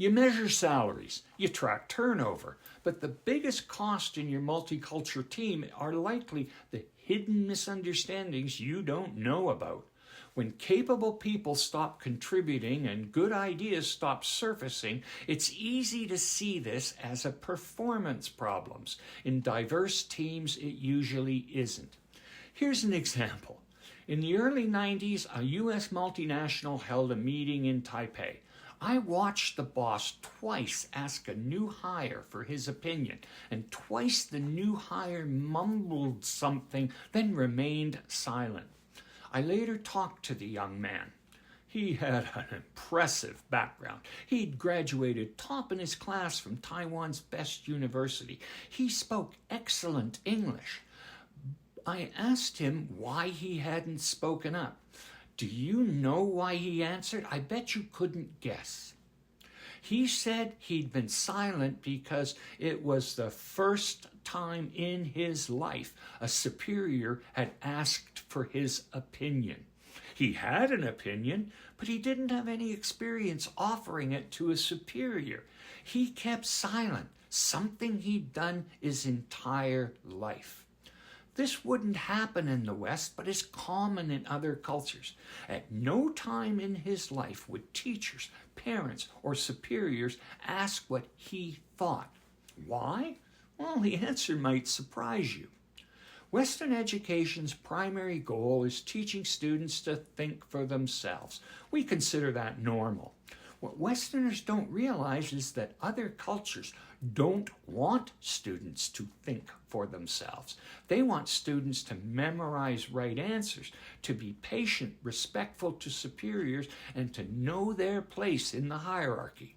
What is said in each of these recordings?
You measure salaries, you track turnover, but the biggest cost in your multicultural team are likely the hidden misunderstandings you don't know about. When capable people stop contributing and good ideas stop surfacing, it's easy to see this as a performance problem. In diverse teams, it usually isn't. Here's an example. In the early 90s, a US multinational held a meeting in Taipei. I watched the boss twice ask a new hire for his opinion, and twice the new hire mumbled something, then remained silent. I later talked to the young man. He had an impressive background. He'd graduated top in his class from Taiwan's best university. He spoke excellent English. I asked him why he hadn't spoken up. Do you know why he answered? I bet you couldn't guess. He said he'd been silent because it was the first time in his life a superior had asked for his opinion. He had an opinion, but he didn't have any experience offering it to a superior. He kept silent, something he'd done his entire life. This wouldn't happen in the West, but is common in other cultures. At no time in his life would teachers, parents, or superiors ask what he thought. Why? Well, the answer might surprise you. Western education's primary goal is teaching students to think for themselves. We consider that normal. What Westerners don't realize is that other cultures don't want students to think for themselves. They want students to memorize right answers, to be patient, respectful to superiors, and to know their place in the hierarchy.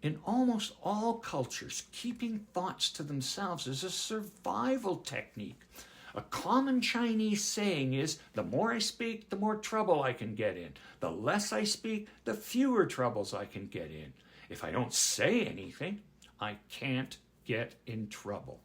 In almost all cultures, keeping thoughts to themselves is a survival technique. A common Chinese saying is, the more I speak, the more trouble I can get in. The less I speak, the fewer troubles I can get in. If I don't say anything, I can't get in trouble.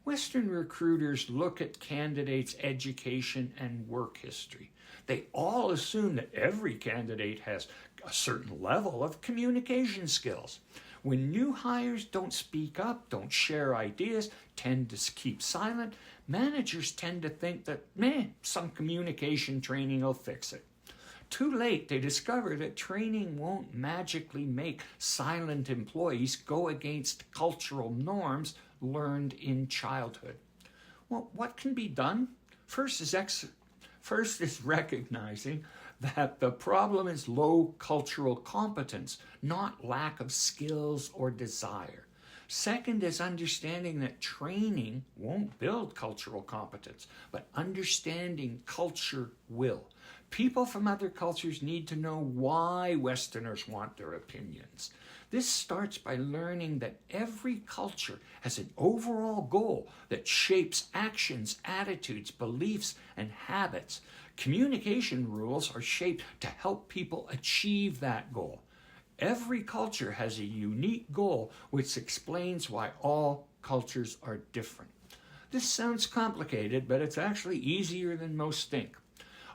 Western recruiters look at candidates' education and work history. They all assume that every candidate has a certain level of communication skills. When new hires don't speak up, don't share ideas, tend to keep silent, managers tend to think that, some communication training will fix it. Too late, they discover that training won't magically make silent employees go against cultural norms learned in childhood. Well, what can be done? First is recognizing that the problem is low cultural competence, not lack of skills or desire. Second is understanding that training won't build cultural competence, but understanding culture will. People from other cultures need to know why Westerners want their opinions. This starts by learning that every culture has an overall goal that shapes actions, attitudes, beliefs, and habits. Communication rules are shaped to help people achieve that goal. Every culture has a unique goal which explains why all cultures are different. This sounds complicated, but it's actually easier than most think.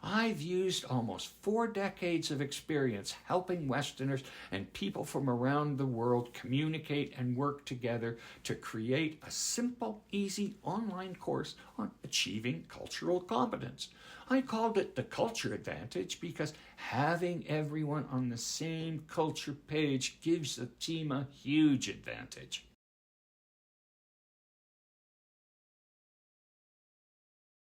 I've used almost 4 decades of experience helping Westerners and people from around the world communicate and work together to create a simple, easy online course on achieving cultural competence. I called it the Culture Advantage because having everyone on the same culture page gives the team a huge advantage.